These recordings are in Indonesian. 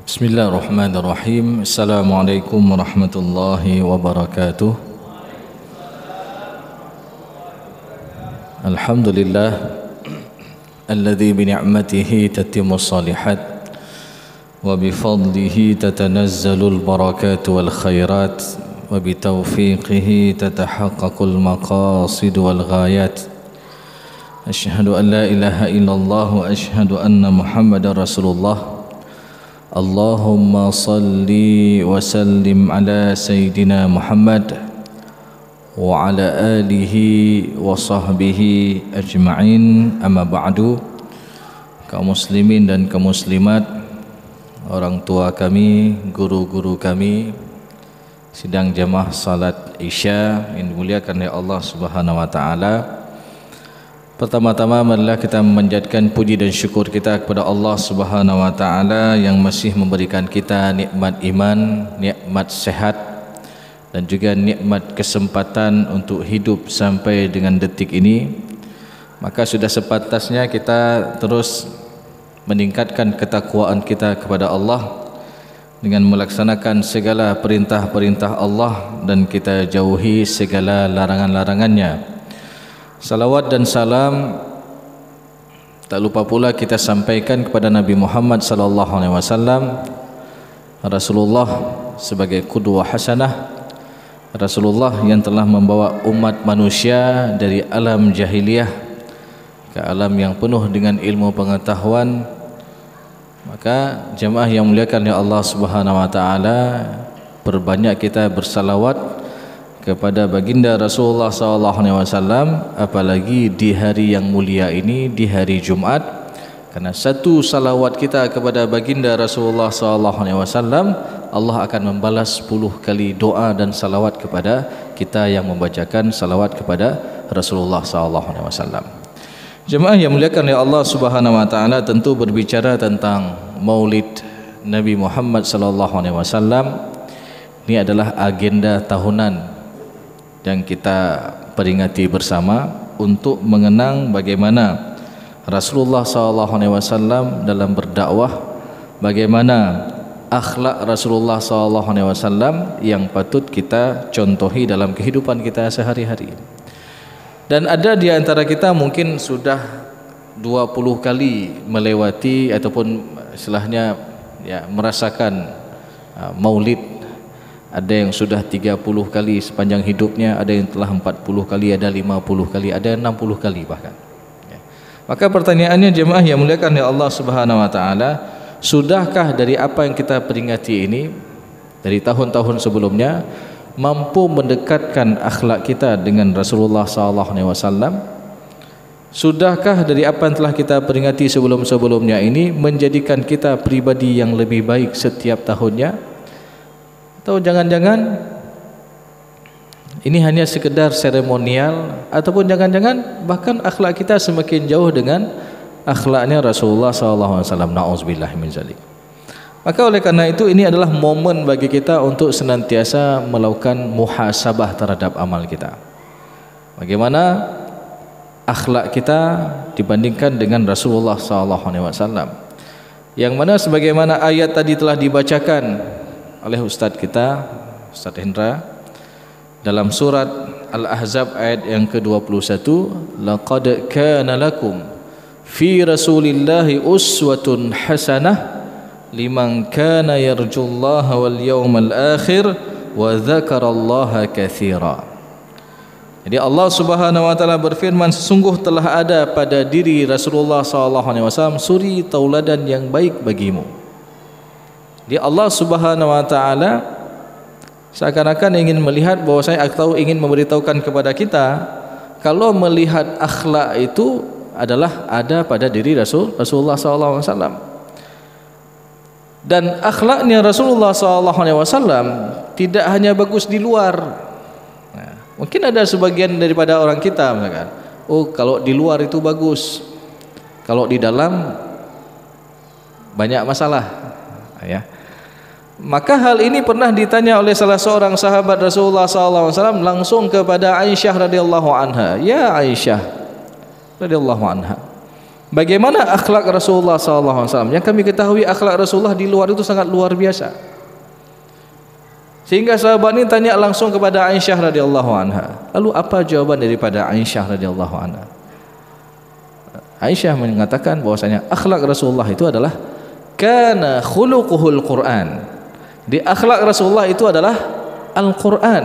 Bismillahirrahmanirrahim. Assalamualaikum warahmatullahi wabarakatuh. Alhamdulillah alladzi bi ni'matihi tatimmus shalihat wa bi fadlihi tatanazzalul barakatu wal khairat wa bi taufiqihi tatahaqqaqul maqasid wal ghayat. Asyhadu an la ilaha illallah wa asyhadu anna Muhammadar Rasulullah. Allahumma salli wa sallim ala Sayyidina Muhammad wa ala alihi wa sahbihi ajma'in. Amma ba'du. Kaum muslimin dan kaum muslimat, orang tua kami, guru-guru kami, sidang jamaah salat Isya yang dimuliakan oleh Allah Subhanahu wa taala. Pertama-tama marilah kita memanjatkan puji dan syukur kita kepada Allah Subhanahu wa taala yang masih memberikan kita nikmat iman, nikmat sehat dan juga nikmat kesempatan untuk hidup sampai dengan detik ini. Maka sudah sepantasnya kita terus meningkatkan ketakwaan kita kepada Allah dengan melaksanakan segala perintah-perintah Allah dan kita jauhi segala larangan-larangannya. Salawat dan salam tak lupa pula kita sampaikan kepada Nabi Muhammad sallallahu alaihi wasallam, Rasulullah sebagai qudwah hasanah, Rasulullah yang telah membawa umat manusia dari alam jahiliyah ke alam yang penuh dengan ilmu pengetahuan. Maka jemaah yang muliakan oleh Allah Subhanahu wa taala, perbanyak kita bersalawat kepada baginda Rasulullah SAW, apalagi di hari yang mulia ini, di hari Jumat, karena satu salawat kita kepada baginda Rasulullah SAW, Allah akan membalas 10 kali doa dan salawat kepada kita yang membacakan salawat kepada Rasulullah SAW. Jemaah yang muliakan oleh Allah Subhanahu wa taala, tentu berbicara tentang Maulid Nabi Muhammad SAW. Ini adalah agenda tahunan yang kita peringati bersama untuk mengenang bagaimana Rasulullah SAW dalam berdakwah, bagaimana akhlak Rasulullah SAW yang patut kita contohi dalam kehidupan kita sehari-hari. Dan ada di antara kita mungkin sudah 20 kali melewati ataupun istilahnya merasakan maulid. Ada yang sudah 30 kali sepanjang hidupnya, ada yang telah 40 kali, ada 50 kali, ada 60 kali bahkan. Maka pertanyaannya jemaah yang muliakan oleh Allah Subhanahu wa taala, sudahkah dari apa yang kita peringati ini dari tahun-tahun sebelumnya mampu mendekatkan akhlak kita dengan Rasulullah SAW? Sudahkah dari apa yang telah kita peringati sebelum-sebelumnya ini menjadikan kita pribadi yang lebih baik setiap tahunnya? Atau jangan-jangan ini hanya sekedar seremonial, ataupun jangan-jangan bahkan akhlak kita semakin jauh dengan akhlaknya Rasulullah SAW. Na'udzubillah min zalik. Maka oleh karena itu ini adalah momen bagi kita untuk senantiasa melakukan muhasabah terhadap amal kita. Bagaimana akhlak kita dibandingkan dengan Rasulullah SAW, yang mana sebagaimana ayat tadi telah dibacakan oleh Ustaz kita, Ustaz Hendra, dalam surat Al-Ahzab ayat yang ke-21, laqad kana lakum fi rasulillahi uswatun hasanah liman kana yarjullaha wal yawmal akhir wa dzakarallaha katsira. Jadi Allah Subhanahu wa taala berfirman, sesungguh telah ada pada diri Rasulullah SAW suri tauladan yang baik bagimu. Di Allah Subhanahu wa taala seakan-akan ingin melihat bahwasanya atau ingin memberitahukan kepada kita kalau melihat akhlak itu adalah ada pada diri Rasulullah SAW. Dan akhlaknya Rasulullah SAW tidak hanya bagus di luar. Nah, mungkin ada sebagian daripada orang kita mengatakan, oh kalau di luar itu bagus, kalau di dalam banyak masalah, ya. Maka hal ini pernah ditanya oleh salah seorang sahabat Rasulullah SAW langsung kepada Aisyah radhiyallahu anha. Ya Aisyah radhiyallahu anha, Bagaimana akhlak Rasulullah SAW? Yang kami ketahui akhlak Rasulullah di luar itu sangat luar biasa. Sehingga sahabat ini tanya langsung kepada Aisyah radhiyallahu anha. Lalu apa jawaban daripada Aisyah radhiyallahu anha? Aisyah mengatakan bahwasanya akhlak Rasulullah itu adalah kana khuluquhul Quran. Di akhlak Rasulullah itu adalah Al-Quran.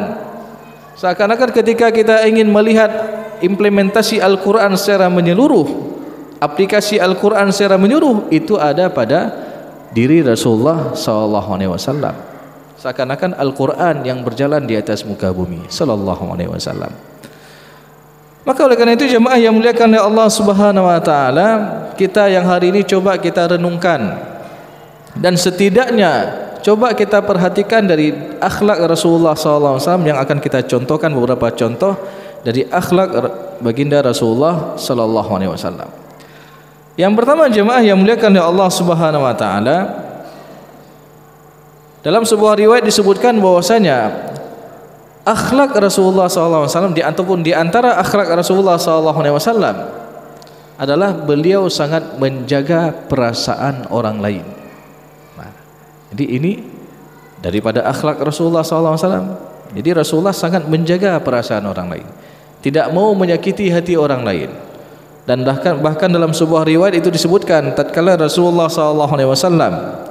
Seakan-akan ketika kita ingin melihat implementasi Al-Quran secara menyeluruh, aplikasi Al-Quran secara menyeluruh, itu ada pada diri Rasulullah SAW. Seakan-akan Al-Quran yang berjalan di atas muka bumi sallallahu alaihi wasallam. Maka oleh karena itu jemaah yang muliakan oleh Allah Subhanahu wa taala, kita yang hari ini coba kita renungkan, dan setidaknya coba kita perhatikan dari akhlak Rasulullah SAW yang akan kita contohkan beberapa contoh dari akhlak baginda Rasulullah sallallahu alaihi wasallam. Yang pertama jemaah yang muliakan oleh Allah Subhanahu wa taala, dalam sebuah riwayat disebutkan bahwasanya akhlak Rasulullah SAW ataupun di antara akhlak Rasulullah SAW adalah beliau sangat menjaga perasaan orang lain. Nah, jadi ini daripada akhlak Rasulullah SAW. Jadi Rasulullah sangat menjaga perasaan orang lain, tidak mau menyakiti hati orang lain. Dan bahkan dalam sebuah riwayat itu disebutkan tatkala Rasulullah SAW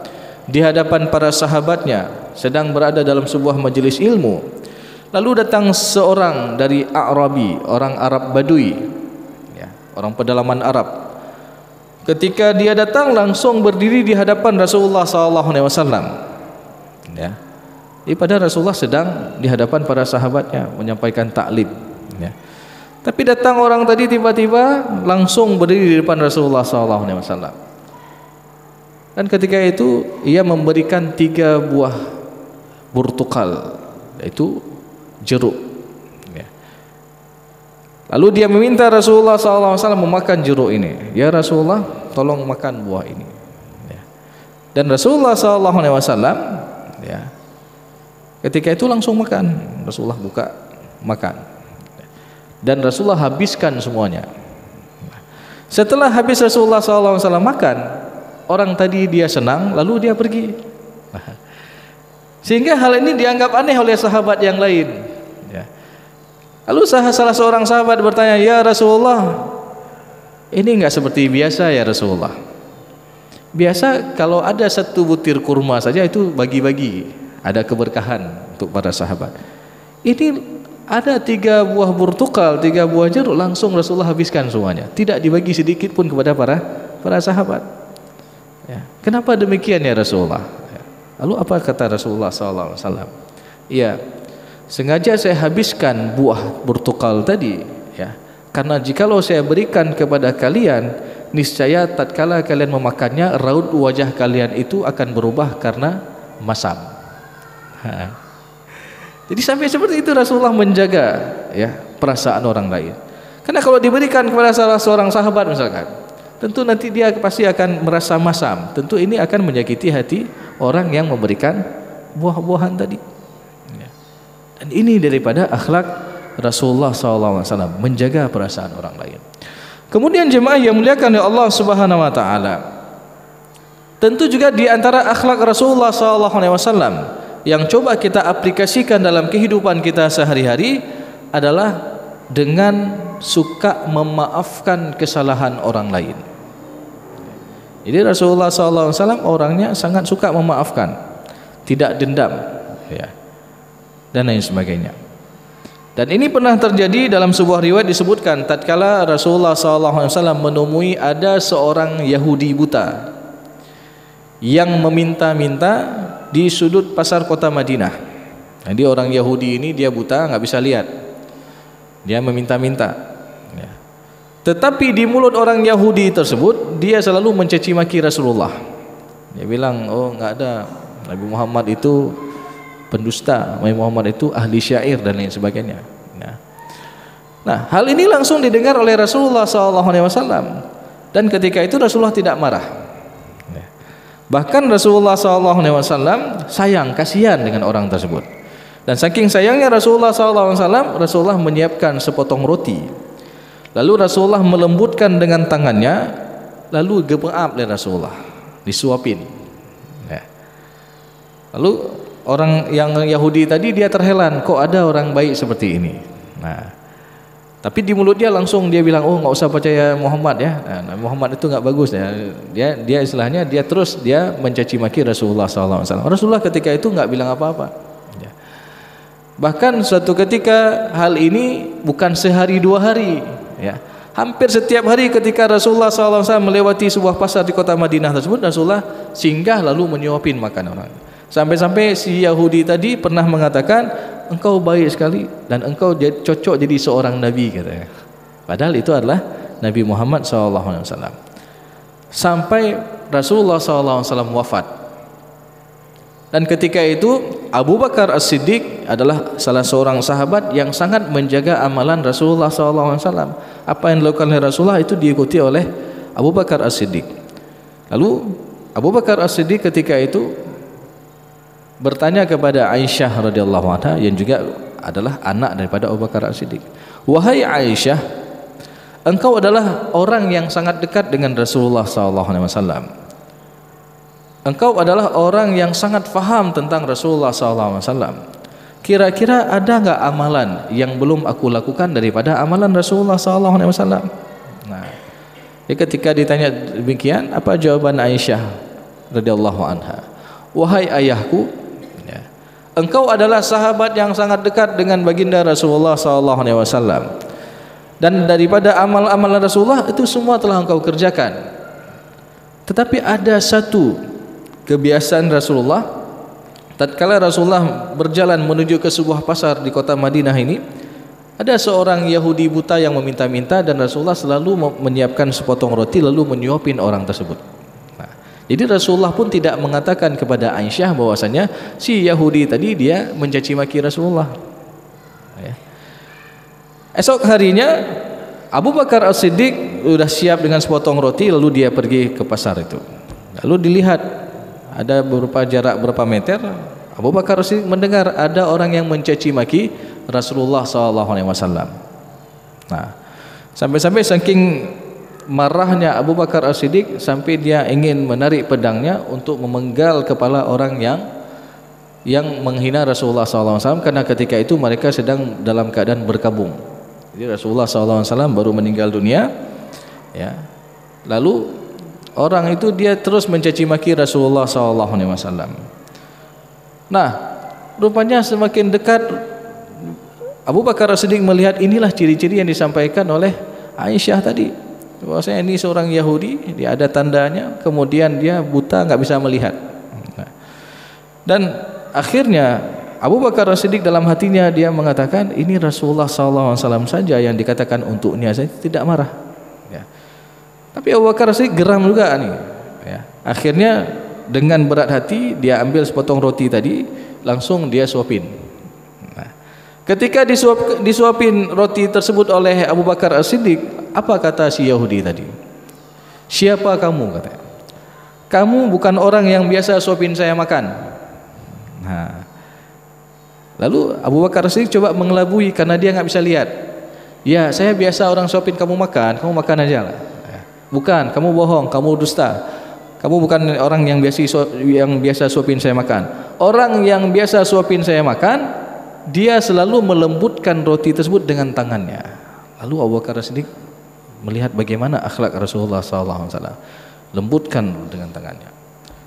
di hadapan para sahabatnya sedang berada dalam sebuah majelis ilmu, lalu datang seorang dari A'rabi, orang Arab Badui, ya, orang pedalaman Arab. Ketika dia datang langsung berdiri di hadapan Rasulullah SAW. Ya, padahal Rasulullah sedang di hadapan para sahabatnya menyampaikan taklim. Ya. Tapi datang orang tadi tiba-tiba langsung berdiri di depan Rasulullah SAW. Dan ketika itu ia memberikan 3 buah burtukal, yaitu jeruk. Ya. Lalu dia meminta Rasulullah SAW memakan jeruk ini. Ya Rasulullah, tolong makan buah ini. Ya. Dan Rasulullah SAW, ya, ketika itu langsung makan. Rasulullah buka makan. Dan Rasulullah habiskan semuanya. Setelah habis Rasulullah SAW makan, orang tadi dia senang, lalu dia pergi. Sehingga hal ini dianggap aneh oleh sahabat yang lain. Ya. Lalu salah seorang sahabat bertanya, ya Rasulullah, ini enggak seperti biasa ya Rasulullah. Biasa kalau ada 1 butir kurma saja itu bagi-bagi, ada keberkahan untuk para sahabat. Ini ada 3 buah burtukal, 3 buah jeruk, langsung Rasulullah habiskan semuanya, tidak dibagi sedikit pun kepada para sahabat. Ya. Kenapa demikian ya Rasulullah? Ya. Lalu apa kata Rasulullah SAW? Iya, sengaja saya habiskan buah burtukal tadi, ya, karena jikalau saya berikan kepada kalian, niscaya tatkala kalian memakannya, raut wajah kalian itu akan berubah karena masam. Jadi sampai seperti itu Rasulullah menjaga, ya, perasaan orang lain. Karena kalau diberikan kepada salah seorang sahabat misalkan, tentu nanti dia pasti akan merasa masam. Tentu ini akan menyakiti hati orang yang memberikan buah-buahan tadi. Ya. Dan ini daripada akhlak Rasulullah SAW, menjaga perasaan orang lain. Kemudian jemaah yang muliakan oleh Allah Subhanahu wa taala, tentu juga di antara akhlak Rasulullah SAW yang coba kita aplikasikan dalam kehidupan kita sehari-hari adalah dengan suka memaafkan kesalahan orang lain. Jadi Rasulullah SAW orangnya sangat suka memaafkan, tidak dendam, ya, dan lain sebagainya. Dan ini pernah terjadi dalam sebuah riwayat disebutkan tatkala Rasulullah SAW menemui ada seorang Yahudi buta yang meminta-minta di sudut pasar kota Madinah. Jadi orang Yahudi ini dia buta, nggak bisa lihat, dia meminta-minta. Ya. Tetapi di mulut orang Yahudi tersebut dia selalu mencaci maki Rasulullah. Dia bilang, oh nggak ada, Nabi Muhammad itu pendusta, Nabi Muhammad itu ahli syair dan lain sebagainya. Nah, hal ini langsung didengar oleh Rasulullah SAW. Dan ketika itu Rasulullah tidak marah. Bahkan Rasulullah SAW sayang, kasihan dengan orang tersebut. Dan saking sayangnya Rasulullah SAW, Rasulullah menyiapkan sepotong roti. Lalu Rasulullah melembutkan dengan tangannya, lalu geberap oleh Rasulullah, disuapin. Ya. Lalu orang yang Yahudi tadi dia terheran, kok ada orang baik seperti ini. Nah, tapi di mulut dia langsung dia bilang, oh nggak usah percaya Muhammad ya. Nah, Muhammad itu nggak bagus ya. Dia istilahnya dia terus dia mencaci maki Rasulullah SAW. Rasulullah ketika itu nggak bilang apa-apa. Ya. Bahkan suatu ketika hal ini bukan sehari dua hari. Ya. Hampir setiap hari ketika Rasulullah SAW melewati sebuah pasar di kota Madinah tersebut, Rasulullah singgah lalu menyuapin makan orang. Sampai-sampai si Yahudi tadi pernah mengatakan, engkau baik sekali dan engkau cocok jadi seorang nabi, katanya. Padahal itu adalah Nabi Muhammad SAW. Sampai Rasulullah SAW wafat. Dan ketika itu Abu Bakar As-Siddiq adalah salah seorang sahabat yang sangat menjaga amalan Rasulullah SAW. Apa yang dilakukan oleh Rasulullah itu diikuti oleh Abu Bakar As-Siddiq. Lalu Abu Bakar As-Siddiq ketika itu bertanya kepada Aisyah radhiyallahu anha yang juga adalah anak daripada Abu Bakar As-Siddiq. Wahai Aisyah, engkau adalah orang yang sangat dekat dengan Rasulullah SAW. Engkau adalah orang yang sangat faham tentang Rasulullah SAW. Kira-kira ada nggak amalan yang belum aku lakukan daripada amalan Rasulullah SAW? Nah, ketika ditanya demikian, apa jawaban Aisyah radhiyallahu anha? Wahai ayahku, ya, engkau adalah sahabat yang sangat dekat dengan baginda Rasulullah SAW. Dan daripada amal-amalan Rasulullah itu semua telah engkau kerjakan. Tetapi ada satu kebiasaan Rasulullah, tatkala Rasulullah berjalan menuju ke sebuah pasar di kota Madinah ini, ada seorang Yahudi buta yang meminta-minta dan Rasulullah selalu menyiapkan sepotong roti lalu menyuapin orang tersebut. Nah, jadi Rasulullah pun tidak mengatakan kepada Aisyah bahwasanya si Yahudi tadi dia mencaci maki Rasulullah. Ya. Esok harinya Abu Bakar As-Siddiq sudah siap dengan sepotong roti lalu dia pergi ke pasar itu. Lalu dilihat ada beberapa jarak berapa meter, Abu Bakar As-Siddiq mendengar ada orang yang mencaci maki Rasulullah SAW. Nah, sampai-sampai saking marahnya Abu Bakar As-Siddiq sampai dia ingin menarik pedangnya untuk memenggal kepala orang yang menghina Rasulullah SAW, karena ketika itu mereka sedang dalam keadaan berkabung. Jadi Rasulullah SAW baru meninggal dunia, ya. Lalu orang itu dia terus mencaci maki Rasulullah SAW. Nah, rupanya semakin dekat Abu Bakar As-Siddiq melihat inilah ciri-ciri yang disampaikan oleh Aisyah tadi. Bahwasanya ini seorang Yahudi, dia ada tandanya, kemudian dia buta nggak bisa melihat. Dan akhirnya Abu Bakar As-Siddiq dalam hatinya dia mengatakan ini Rasulullah SAW saja yang dikatakan untuknya, saya tidak marah. Tapi Abu Bakar As-Siddiq geram juga nih. Ya. Akhirnya dengan berat hati dia ambil sepotong roti tadi, langsung dia suapin. Nah, ketika disuapin roti tersebut oleh Abu Bakar As-Siddiq, apa kata si Yahudi tadi? Siapa kamu, katanya? Kamu bukan orang yang biasa suapin saya makan. Nah, lalu Abu Bakar As-Siddiq coba mengelabui karena dia nggak bisa lihat. Ya, saya biasa orang suapin kamu makan aja lah. Bukan, kamu bohong, kamu dusta. Kamu bukan orang yang biasa suapin saya makan. Orang yang biasa suapin saya makan, dia selalu melembutkan roti tersebut dengan tangannya. Lalu Abu Bakar As-Siddiq melihat bagaimana akhlak Rasulullah SAW, lembutkan dengan tangannya.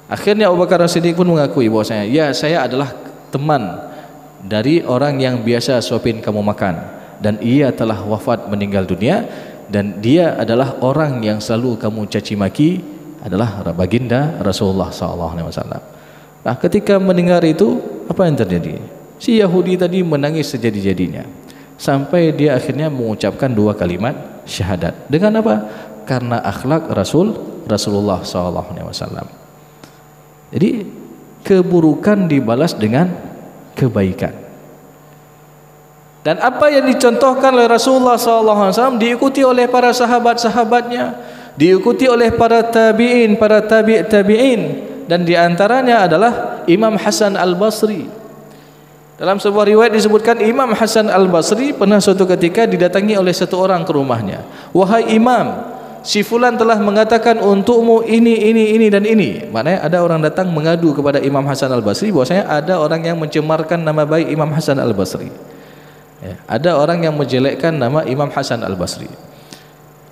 Akhirnya Abu Bakar As-Siddiq pun mengakui bahwasanya, ya saya adalah teman dari orang yang biasa suapin kamu makan, dan ia telah wafat meninggal dunia. Dan dia adalah orang yang selalu kamu caci maki adalah baginda Rasulullah SAW. Nah, ketika mendengar itu, apa yang terjadi? Si Yahudi tadi menangis sejadi-jadinya sampai dia akhirnya mengucapkan 2 kalimat syahadat. Dengan apa? Karena akhlak Rasulullah SAW. Jadi keburukan dibalas dengan kebaikan. Dan apa yang dicontohkan oleh Rasulullah SAW diikuti oleh para sahabat-sahabatnya, diikuti oleh para tabi'in, para tabi'in, dan diantaranya adalah Imam Hasan Al-Basri. Dalam sebuah riwayat disebutkan Imam Hasan Al-Basri pernah suatu ketika didatangi oleh satu orang ke rumahnya. Wahai Imam, si fulan telah mengatakan untukmu ini dan ini. Maknanya ada orang datang mengadu kepada Imam Hasan Al-Basri bahwasanya ada orang yang mencemarkan nama baik Imam Hasan Al-Basri. Ya, ada orang yang menjelekkan nama Imam Hasan Al-Basri.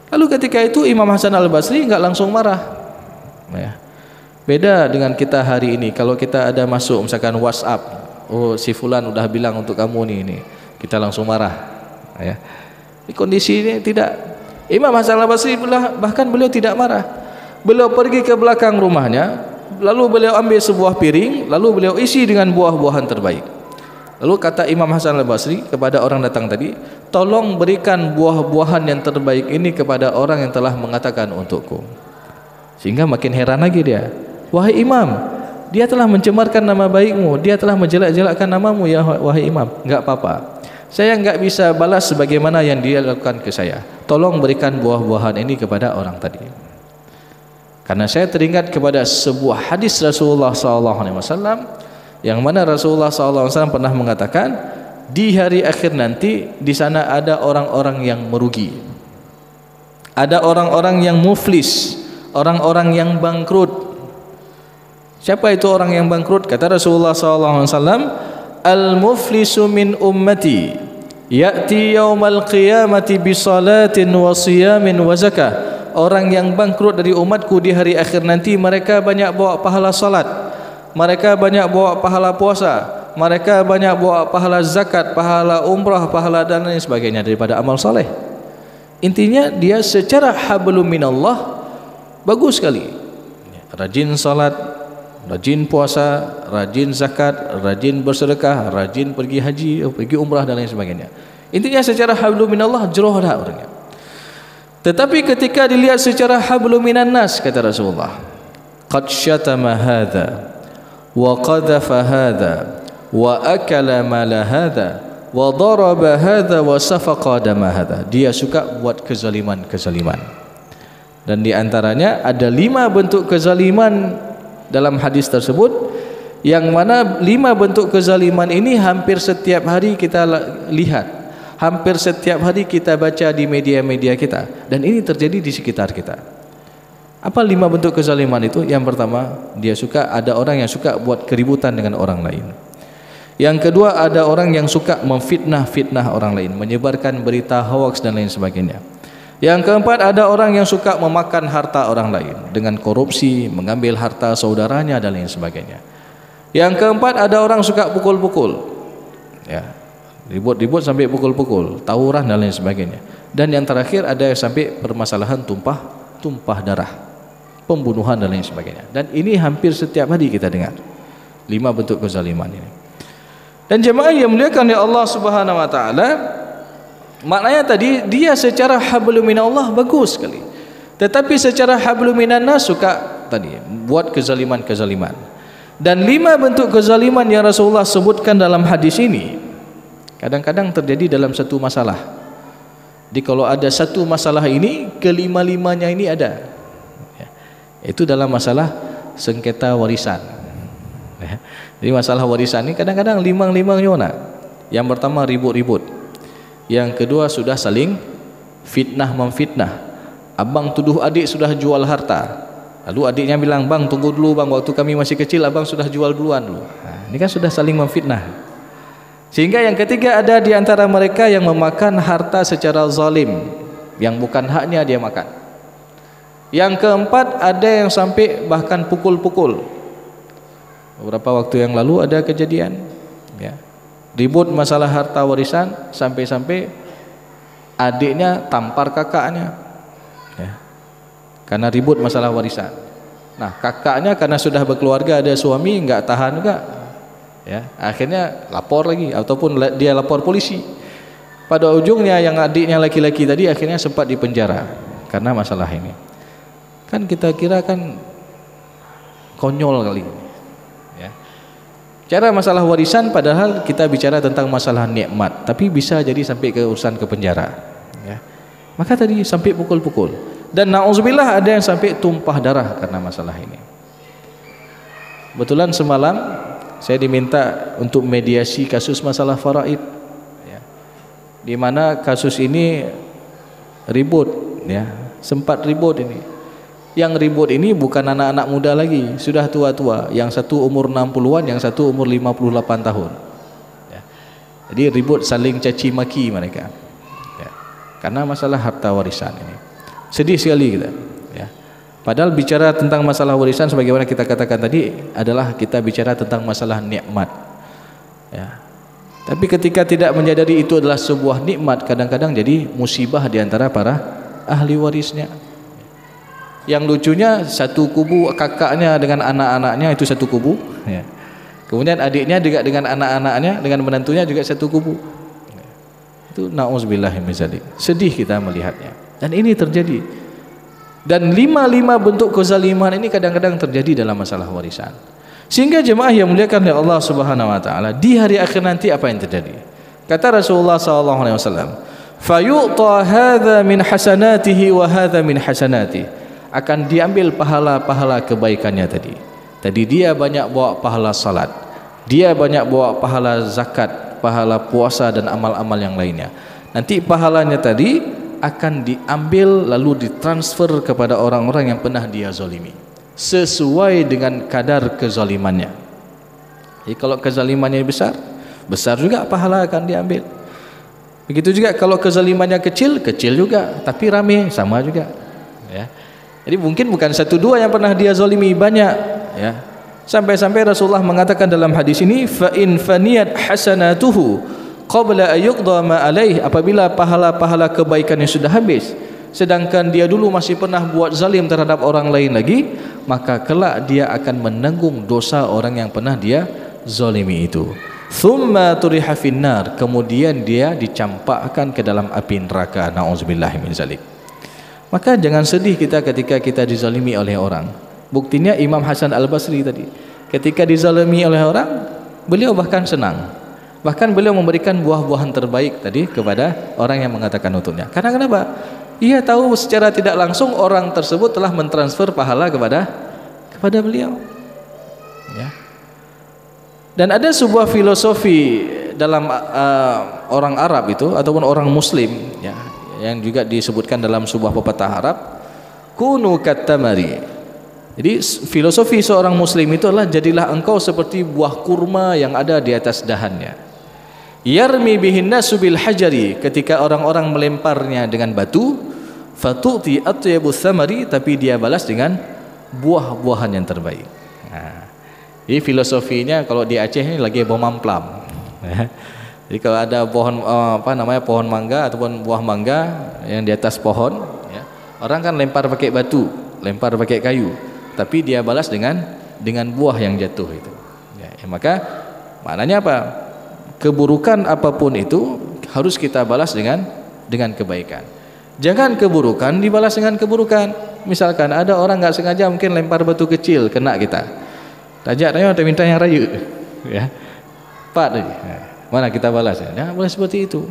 Lalu ketika itu Imam Hasan Al-Basri enggak langsung marah. Ya. Beda dengan kita hari ini. Kalau kita ada masuk misalkan WhatsApp, oh si fulan udah bilang untuk kamu ini, kita langsung marah. Ya. Di kondisi ini tidak. Imam Hasan Al-Basri bahkan beliau tidak marah. Beliau pergi ke belakang rumahnya, lalu beliau ambil sebuah piring, lalu beliau isi dengan buah-buahan terbaik. Lalu kata Imam Hasan Al-Basri kepada orang datang tadi, tolong berikan buah-buahan yang terbaik ini kepada orang yang telah mengatakan untukku. Sehingga makin heran lagi dia. Wahai Imam, dia telah mencemarkan nama baikmu, dia telah menjelek-jelekkan namamu ya wahai Imam. Enggak apa-apa. Saya enggak bisa balas sebagaimana yang dia lakukan ke saya. Tolong berikan buah-buahan ini kepada orang tadi. Karena saya teringat kepada sebuah hadis Rasulullah SAW yang mana Rasulullah SAW pernah mengatakan di hari akhir nanti di sana ada orang-orang yang merugi, ada orang-orang yang muflis, orang-orang yang bangkrut. Siapa itu orang yang bangkrut? Kata Rasulullah SAW, al-muflisu min ummati ya'ti yaumal qiyamati bi salatin wa siyamin wa zakah. Orang yang bangkrut dari umatku di hari akhir nanti, mereka banyak bawa pahala salat, mereka banyak bawa pahala puasa, mereka banyak bawa pahala zakat, pahala umrah, pahala dan lain sebagainya daripada amal saleh. Intinya dia secara hablum minallah bagus sekali. Rajin salat, rajin puasa, rajin zakat, rajin bersedekah, rajin pergi haji, pergi umrah dan lain sebagainya. Intinya secara hablum minallah jroh dah orangnya. Tetapi ketika dilihat secara hablum minan nas, kata Rasulullah, qad syatama hadza wa qadhafa hadza wa akala mala hadza wa daraba hadza wa safaqa dama hadza. Dia suka buat kezaliman-kezaliman. Dan di antaranya ada 5 bentuk kezaliman dalam hadis tersebut, yang mana 5 bentuk kezaliman ini hampir setiap hari kita lihat, hampir setiap hari kita baca di media-media kita, dan ini terjadi di sekitar kita. Apa 5 bentuk kezaliman itu? Yang pertama, ada orang yang suka buat keributan dengan orang lain. Yang kedua, ada orang yang suka memfitnah orang lain, menyebarkan berita hoax dan lain sebagainya. Yang keempat, ada orang yang suka memakan harta orang lain dengan korupsi, mengambil harta saudaranya dan lain sebagainya. Yang keempat, ada orang suka pukul-pukul, ya, ribut-ribut sampai pukul-pukul, tawuran dan lain sebagainya. Dan yang terakhir, ada yang sampai permasalahan tumpah darah, pembunuhan dan lain sebagainya. Dan ini hampir setiap hari kita dengar 5 bentuk kezaliman ini. Dan jemaah yang dimuliakan oleh Allah Subhanahu wa taala, maknanya tadi dia secara hablum minallah bagus sekali, tetapi secara hablum minan nas suka tadi buat kezaliman-kezaliman. Dan 5 bentuk kezaliman yang Rasulullah sebutkan dalam hadis ini kadang-kadang terjadi dalam satu masalah. Jadi kalau ada satu masalah ini, kelima-limanya ini ada. Itu dalam masalah sengketa warisan. Jadi masalah warisan ini kadang-kadang limang nyona. Yang pertama ribut-ribut. Yang kedua sudah saling memfitnah. Abang tuduh adik sudah jual harta. Lalu adiknya bilang, bang tunggu dulu bang, waktu kami masih kecil abang sudah jual duluan dulu. Nah, ini kan sudah saling memfitnah. Sehingga yang ketiga, ada di antara mereka yang memakan harta secara zalim, yang bukan haknya dia makan. Yang keempat, ada yang sampai bahkan pukul-pukul. Beberapa waktu yang lalu ada kejadian, ya, ribut masalah harta warisan, sampai-sampai adiknya tampar kakaknya, ya, karena ribut masalah warisan. Nah, kakaknya karena sudah berkeluarga, ada suami, nggak tahan juga, ya, akhirnya lapor lagi ataupun dia lapor polisi. Pada ujungnya yang adiknya laki-laki tadi akhirnya sempat dipenjara karena masalah ini. Kan kita kira kan konyol kali ini, ya. Cara masalah warisan padahal kita bicara tentang masalah nikmat, tapi bisa jadi sampai ke urusan ke penjara, ya. Maka tadi sampai pukul-pukul, dan na'udzubillah ada yang sampai tumpah darah karena masalah ini. Kebetulan semalam saya diminta untuk mediasi kasus masalah faraid, ya, di mana kasus ini ribut, ya, sempat ribut ini. Yang ribut ini bukan anak-anak muda lagi, sudah tua-tua. Yang satu umur 60-an, yang satu umur 58 tahun. Ya. Jadi ribut saling caci maki mereka. Ya. Karena masalah harta warisan ini. Sedih sekali kita. Ya. Padahal bicara tentang masalah warisan sebagaimana kita katakan tadi adalah kita bicara tentang masalah nikmat. Ya. Tapi ketika tidak menyadari itu adalah sebuah nikmat, kadang-kadang jadi musibah di antara para ahli warisnya. Yang lucunya satu kubu, kakaknya dengan anak-anaknya itu satu kubu, ya. Kemudian adiknya juga dengan anak-anaknya, dengan menantunya juga satu kubu. Itu na'udzubillah min dzalik. Sedih kita melihatnya. Dan ini terjadi. Dan lima bentuk kezaliman ini kadang-kadang terjadi dalam masalah warisan. Sehingga jemaah yang muliakan oleh Allah Subhanahu wa taala, di hari akhir nanti apa yang terjadi? Kata Rasulullah sallallahu alaihi wasallam, "Fayu'ta hadza min hasanatihi wa hadza min hasanatihi." Akan diambil pahala-pahala kebaikannya tadi. Tadi dia banyak bawa pahala salat, dia banyak bawa pahala zakat, pahala puasa dan amal-amal yang lainnya. Nanti pahalanya tadi akan diambil lalu ditransfer kepada orang-orang yang pernah dia zalimi sesuai dengan kadar kezalimannya. Jadi kalau kezalimannya besar, besar juga pahala akan diambil. Begitu juga kalau kezalimannya kecil, kecil juga, tapi rame sama juga. Ya. Jadi mungkin bukan satu dua yang pernah dia zalimi, banyak, ya. Sampai-sampai Rasulullah mengatakan dalam hadis ini, fa in faniyat hasanatuhu qabla ayuqda ma alaih, apabila pahala-pahala kebaikannya sudah habis sedangkan dia dulu masih pernah buat zalim terhadap orang lain lagi, maka kelak dia akan menanggung dosa orang yang pernah dia zalimi itu. Thumma turiha finnar, kemudian dia dicampakkan ke dalam api neraka. Na'udzubillah min dzalik. Maka jangan sedih kita ketika kita dizalimi oleh orang. Buktinya Imam Hasan Al-Basri tadi, ketika dizalimi oleh orang, beliau bahkan senang. Bahkan beliau memberikan buah-buahan terbaik tadi kepada orang yang mengatakan untuknya. Karena kenapa? Ia tahu secara tidak langsung orang tersebut telah mentransfer pahala kepada beliau. Ya. Dan ada sebuah filosofi dalam orang Arab itu ataupun orang Muslim, ya, yang juga disebutkan dalam sebuah pepatah Arab, kunu kattamari. Jadi filosofi seorang muslim itu adalah jadilah engkau seperti buah kurma yang ada di atas dahannya. Yarmi bihin nasu bil hajari, ketika orang-orang melemparnya dengan batu, fatu'ti atyabus samari, tapi dia balas dengan buah-buahan yang terbaik. Nah, ini filosofinya kalau di Aceh ini lagi bom amplam. Jadi kalau ada pohon pohon mangga ataupun buah mangga yang di atas pohon, ya, orang kan lempar pakai batu, lempar pakai kayu, tapi dia balas dengan buah yang jatuh itu. Ya, maka maknanya apa? Keburukan apapun itu harus kita balas dengan kebaikan. Jangan keburukan dibalas dengan keburukan. Misalkan ada orang nggak sengaja mungkin lempar batu kecil kena kita, tajaknya ada minta yang rayu, ya, Pak. Mana kita balas ya? Nah, boleh seperti itu.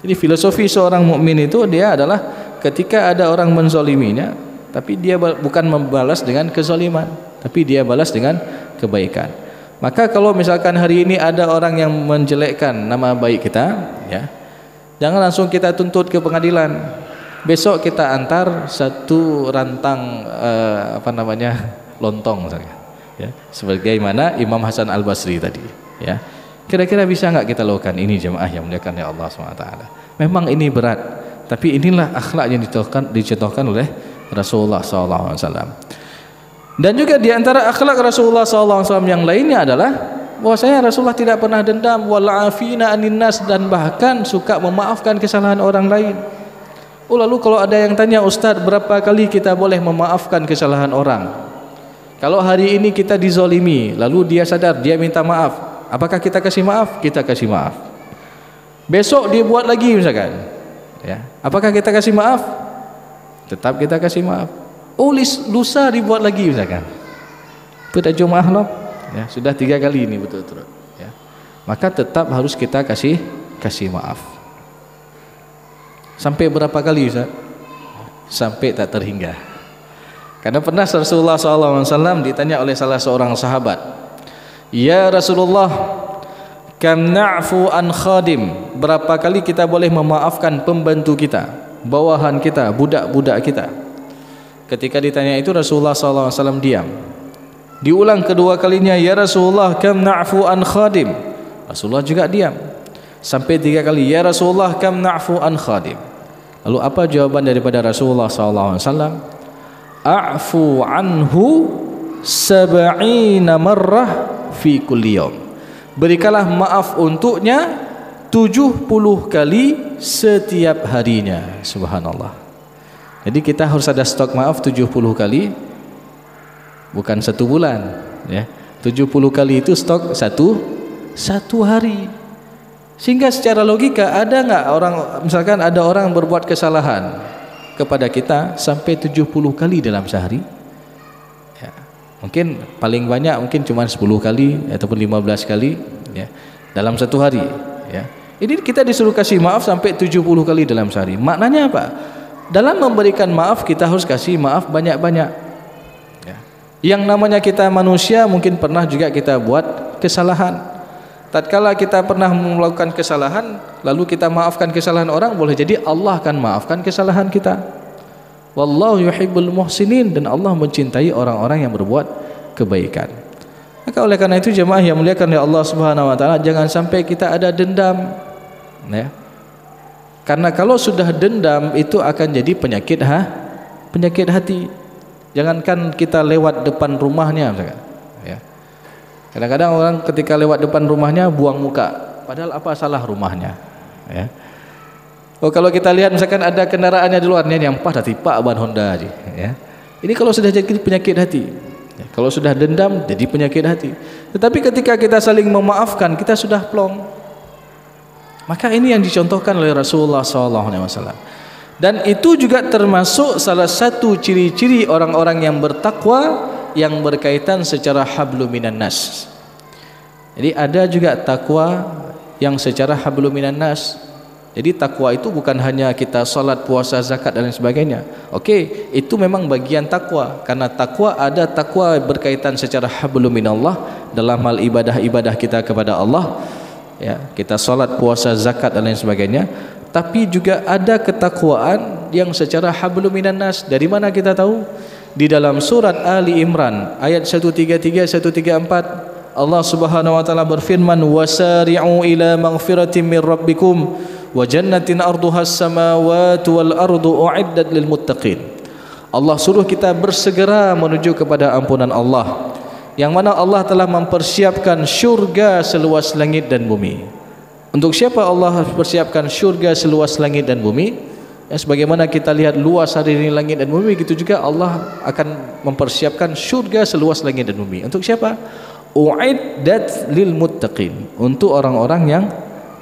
Jadi filosofi seorang mukmin itu dia adalah ketika ada orang menzaliminya, tapi dia bukan membalas dengan kezaliman, tapi dia balas dengan kebaikan. Maka kalau misalkan hari ini ada orang yang menjelekkan nama baik kita, ya, jangan langsung kita tuntut ke pengadilan. Besok kita antar satu rantang lontong misalnya, ya, sebagaimana Imam Hasan Al-Basri tadi, ya. Kira-kira bisa enggak kita lakukan ini jemaah yang muliakan oleh Allah SWT? Memang ini berat, tapi inilah akhlak yang dicontohkan oleh Rasulullah SAW. Dan juga di antara akhlak Rasulullah SAW yang lainnya adalah bahwasanya Rasulullah tidak pernah dendam, wal afina anin nas, dan bahkan suka memaafkan kesalahan orang lain. Oh, lalu kalau ada yang tanya, Ustaz, berapa kali kita boleh memaafkan kesalahan orang? Kalau hari ini kita dizalimi, lalu dia sadar, dia minta maaf, apakah kita kasih maaf? Kita kasih maaf. Besok dia buat lagi misalkan, ya, apakah kita kasih maaf? Tetap kita kasih maaf. Oh, lusa dibuat lagi misalkan, itu dah Jumaah loh, ya, sudah 3 kali ini betul-betul, ya. Maka tetap harus kita kasih maaf. Sampai berapa kali Ustaz? Sampai tak terhingga. Karena pernah Rasulullah SAW ditanya oleh salah seorang sahabat, ya Rasulullah, kam na'fu an khadim, berapa kali kita boleh memaafkan pembantu kita, bawahan kita, budak-budak kita? Ketika ditanya itu Rasulullah SAW diam. Diulang kedua kalinya, ya Rasulullah kam na'fu an khadim. Rasulullah juga diam. Sampai 3 kali, ya Rasulullah kam na'fu an khadim. Lalu apa jawaban daripada Rasulullah SAW? A'fu anhu 70 marrah fi kulli yawm. Berikanlah maaf untuknya 70 kali setiap harinya. Subhanallah. Jadi kita harus ada stok maaf 70 kali, bukan 1 bulan, ya. 70 kali itu stok satu hari. Sehingga secara logika ada nggak orang, misalkan ada orang berbuat kesalahan kepada kita sampai 70 kali dalam sehari, ya. Mungkin paling banyak mungkin cuma 10 kali ataupun 15 kali, ya, dalam 1 hari, ya. Ini kita disuruh kasih maaf sampai 70 kali dalam sehari. Maknanya apa? Dalam memberikan maaf kita harus kasih maaf banyak-banyak, ya. Yang namanya kita manusia, mungkin pernah juga kita buat kesalahan. Tatkala kita pernah melakukan kesalahan lalu kita maafkan kesalahan orang, boleh jadi Allah akan maafkan kesalahan kita. Wallahu yuhibbul muhsinin, dan Allah mencintai orang-orang yang berbuat kebaikan. Maka oleh karena itu jemaah yang muliakan oleh Allah Subhanahu wa taala, jangan sampai kita ada dendam, ya. Karena kalau sudah dendam itu akan jadi penyakit hati. Jangankan kita lewat depan rumahnya, ya. Kadang-kadang orang ketika lewat depan rumahnya buang muka, padahal apa salah rumahnya, ya. Oh, kalau kita lihat misalkan ada kendaraannya di luarnya yang pas tipak ban Honda aja, ya. Ini kalau sudah jadi penyakit hati, ya. Kalau sudah dendam jadi penyakit hati. Tetapi ketika kita saling memaafkan, kita sudah plong. Maka ini yang dicontohkan oleh Rasulullah SAW. Dan itu juga termasuk salah satu ciri-ciri orang-orang yang bertakwa yang berkaitan secara hablum minan nas. Jadi ada juga takwa yang secara hablum minan nas. Jadi takwa itu bukan hanya kita salat, puasa, zakat dan lain sebagainya. Oke, itu memang bagian takwa. Karena takwa ada takwa berkaitan secara hablum minallah dalam hal ibadah-ibadah kita kepada Allah. Ya, kita salat, puasa, zakat dan lain sebagainya. Tapi juga ada ketakwaan yang secara hablum minan nas. Dari mana kita tahu? Di dalam surat Ali Imran ayat 133 134 Allah Subhanahu wa taala berfirman, wasari'u ila maghfiratin min rabbikum wa jannatin arduha as-samawati wal ardu u'iddat lil muttaqin. Allah suruh kita bersegera menuju kepada ampunan Allah, yang mana Allah telah mempersiapkan syurga seluas langit dan bumi. Untuk siapa Allah persiapkan syurga seluas langit dan bumi? Ya, sebagaimana kita lihat luas hari ini langit dan bumi, gitu juga Allah akan mempersiapkan syurga seluas langit dan bumi. Untuk siapa? U'iddat lil muttaqin, untuk orang-orang yang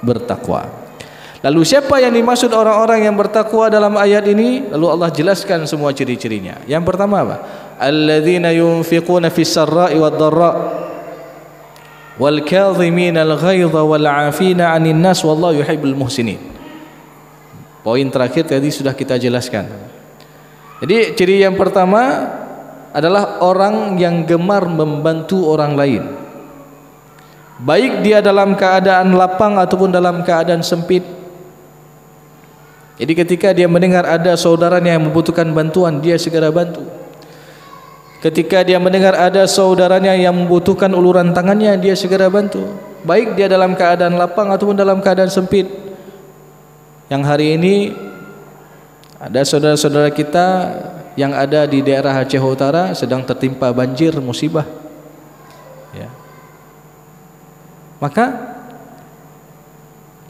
bertakwa. Lalu siapa yang dimaksud orang-orang yang bertakwa dalam ayat ini? Lalu Allah jelaskan semua ciri-cirinya. Yang pertama apa? Alladzina yunfiquna fis sarra'i wad dharra wal kadhimina al ghaidha wal 'afina 'anil nas wallahu yuhibbul muhsinin. Poin terakhir tadi sudah kita jelaskan. Jadi ciri yang pertama adalah orang yang gemar membantu orang lain, baik dia dalam keadaan lapang ataupun dalam keadaan sempit. Jadi ketika dia mendengar ada saudaranya yang membutuhkan bantuan, dia segera bantu. Ketika dia mendengar ada saudaranya yang membutuhkan uluran tangannya, dia segera bantu, baik dia dalam keadaan lapang ataupun dalam keadaan sempit. Yang hari ini ada saudara-saudara kita yang ada di daerah Aceh Utara sedang tertimpa banjir, musibah, ya. Maka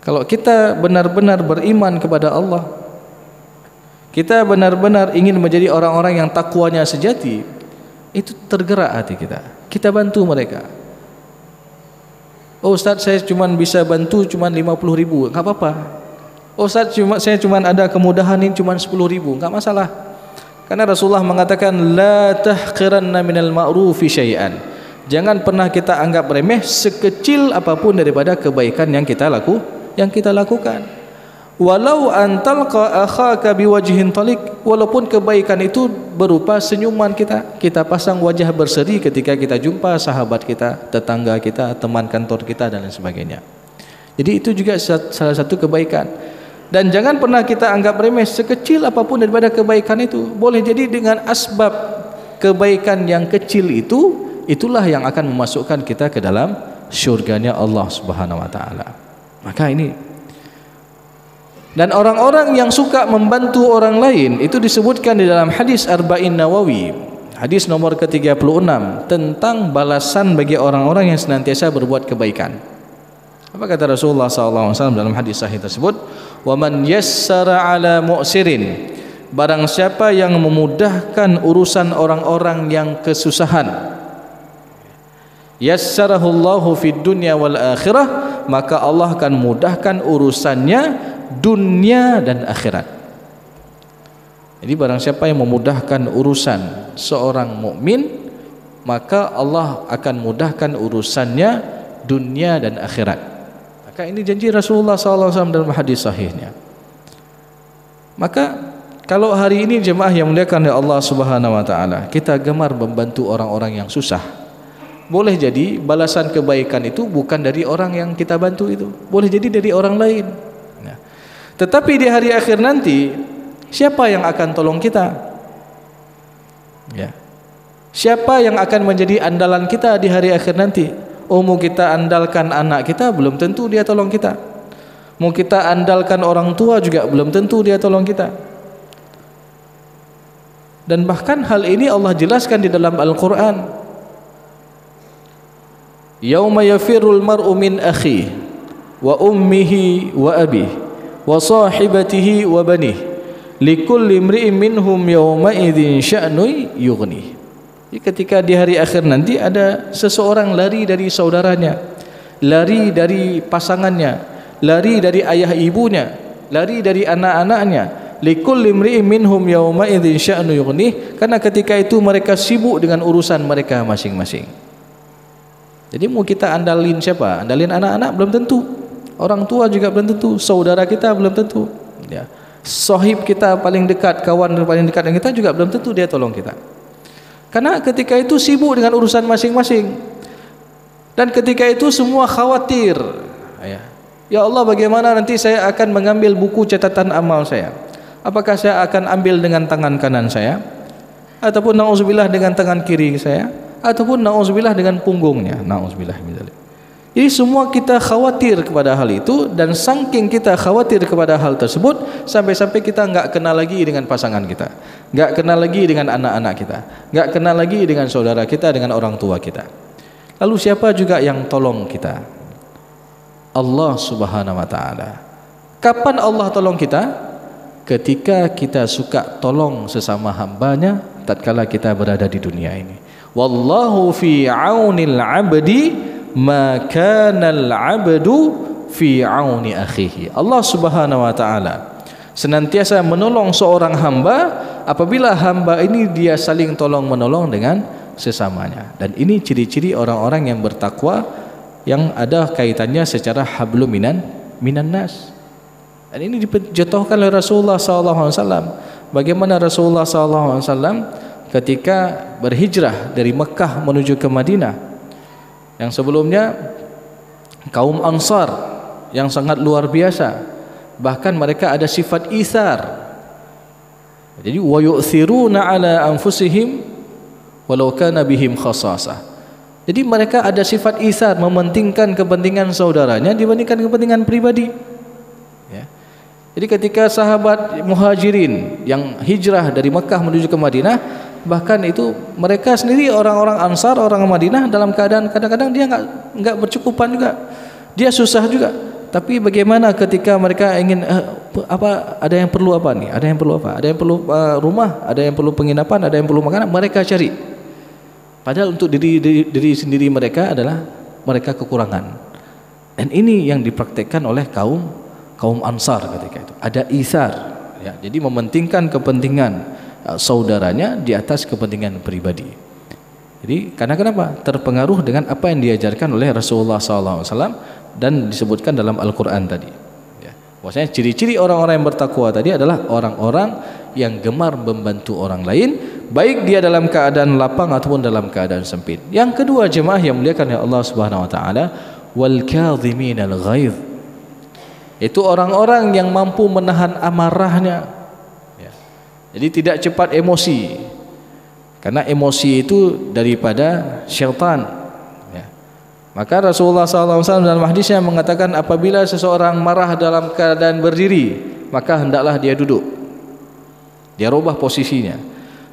kalau kita benar-benar beriman kepada Allah, kita benar-benar ingin menjadi orang-orang yang takwanya sejati, itu tergerak hati kita, kita bantu mereka. Oh Ustaz, saya cuma bisa bantu cuma 50.000, enggak apa-apa. Oh Ustaz, saya cuma ada kemudahan ini cuma 10.000, enggak masalah. Karena Rasulullah mengatakan la tahqiranna minal ma'rufi syai'an. Jangan pernah kita anggap remeh sekecil apapun daripada kebaikan yang kita lakukan. Walau antalqa akhaka biwajhin talik, walaupun kebaikan itu berupa senyuman kita pasang wajah berseri ketika kita jumpa sahabat kita, tetangga kita, teman kantor kita dan lain sebagainya. Jadi itu juga salah satu kebaikan. Dan jangan pernah kita anggap remeh sekecil apapun daripada kebaikan itu. Boleh jadi dengan asbab kebaikan yang kecil itu, itulah yang akan memasukkan kita ke dalam syurganya Allah Subhanahu wa taala. Maka ini, dan orang-orang yang suka membantu orang lain itu disebutkan di dalam hadis Arba'in Nawawi, hadis nomor ke-36, tentang balasan bagi orang-orang yang senantiasa berbuat kebaikan. Apa kata Rasulullah SAW dalam hadis sahih tersebut? Wa man yassara ala mu'sirin, barang siapa yang memudahkan urusan orang-orang yang kesusahan, yassarahullahu fid dunya wal akhirah, maka Allah akan mudahkan urusannya dunia dan akhirat. Jadi barang siapa yang memudahkan urusan seorang mukmin, maka Allah akan mudahkan urusannya dunia dan akhirat. Maka ini janji Rasulullah SAW dalam hadis sahihnya. Maka kalau hari ini jemaah yang muliakan oleh Allah Subhanahu wa taala, kita gemar membantu orang-orang yang susah, boleh jadi balasan kebaikan itu bukan dari orang yang kita bantu itu, boleh jadi dari orang lain. Nah, tetapi di hari akhir nanti, siapa yang akan tolong kita? Ya. Siapa yang akan menjadi andalan kita di hari akhir nanti? Mau kita andalkan anak kita, belum tentu dia tolong kita. Mau kita andalkan orang tua juga belum tentu dia tolong kita. Dan bahkan hal ini Allah jelaskan di dalam Al-Quran. Yauma yafirul mar'u min akhihi wa ummihi wa abihi wa sahibatihi wa banihi likulli imri'in minhum yawma idzin sya'nu yughni. Ketika di hari akhir nanti ada seseorang lari dari saudaranya, lari dari pasangannya, lari dari ayah ibunya, lari dari anak-anaknya. Likulli imri'in minhum yawma idzin sya'nu yughni, karena ketika itu mereka sibuk dengan urusan mereka masing-masing. Jadi mau kita andalin siapa? Andalin anak-anak belum tentu, orang tua juga belum tentu, saudara kita belum tentu, ya. Sahib kita paling dekat, kawan paling dekat dengan kita juga belum tentu dia tolong kita. Karena ketika itu sibuk dengan urusan masing-masing. Dan ketika itu semua khawatir. Ya Allah, bagaimana nanti saya akan mengambil buku catatan amal saya? Apakah saya akan ambil dengan tangan kanan saya? Ataupun na'udzubillah dengan tangan kiri saya? Ataupun na'udzubillah dengan punggungnya? Na'udzubillah min dzalik. Jadi semua kita khawatir kepada hal itu, dan saking kita khawatir kepada hal tersebut, sampai-sampai kita enggak kenal lagi dengan pasangan kita, enggak kenal lagi dengan anak-anak kita, enggak kenal lagi dengan saudara kita, dengan orang tua kita. Lalu siapa juga yang tolong kita? Allah Subhanahu wa taala. Kapan Allah tolong kita? Ketika kita suka tolong sesama hambanya tatkala kita berada di dunia ini. Wallahu fi aunil 'abdi ma kana al-'abdu fi 'auni akhihi. Allah Subhanahu wa taala senantiasa menolong seorang hamba apabila hamba ini dia saling tolong menolong dengan sesamanya. Dan ini ciri-ciri orang-orang yang bertakwa, yang ada kaitannya secara hablum minan nas. Dan ini dijatuhkan oleh Rasulullah SAW. Bagaimana Rasulullah SAW ketika berhijrah dari Mekah menuju ke Madinah, yang sebelumnya kaum Ansar yang sangat luar biasa, bahkan mereka ada sifat itsar. Jadi wa yu'thiruna ala anfusihim walau kana bihim khassasah. Jadi mereka ada sifat itsar, mementingkan kepentingan saudaranya dibandingkan kepentingan pribadi. Ya. Jadi ketika sahabat Muhajirin yang hijrah dari Mekah menuju ke Madinah, bahkan itu mereka sendiri orang-orang Ansar, orang Madinah dalam keadaan kadang-kadang dia enggak bercukupan juga, dia susah juga. Tapi bagaimana ketika mereka ingin ada yang perlu apa nih? Ada yang perlu apa? Ada yang perlu rumah, ada yang perlu penginapan, ada yang perlu makanan, mereka cari. Padahal untuk diri sendiri mereka adalah mereka kekurangan. Dan ini yang dipraktekkan oleh kaum Ansar ketika itu. Ada itsar, ya. Jadi mementingkan kepentingan saudaranya di atas kepentingan pribadi. Jadi karena kenapa? Terpengaruh dengan apa yang diajarkan oleh Rasulullah SAW dan disebutkan dalam Al-Quran tadi. Ya. Maksudnya ciri-ciri orang-orang yang bertakwa tadi adalah orang-orang yang gemar membantu orang lain, baik dia dalam keadaan lapang ataupun dalam keadaan sempit. Yang kedua jemaah yang muliakan oleh Allah Subhanahu Wa Taala, wal kadhiminal ghaidh. Itu orang-orang yang mampu menahan amarahnya, ya. Jadi tidak cepat emosi, karena emosi itu daripada syaitan, ya. Maka Rasulullah SAW dalam hadisnya mengatakan, apabila seseorang marah dalam keadaan berdiri, maka hendaklah dia duduk, dia rubah posisinya.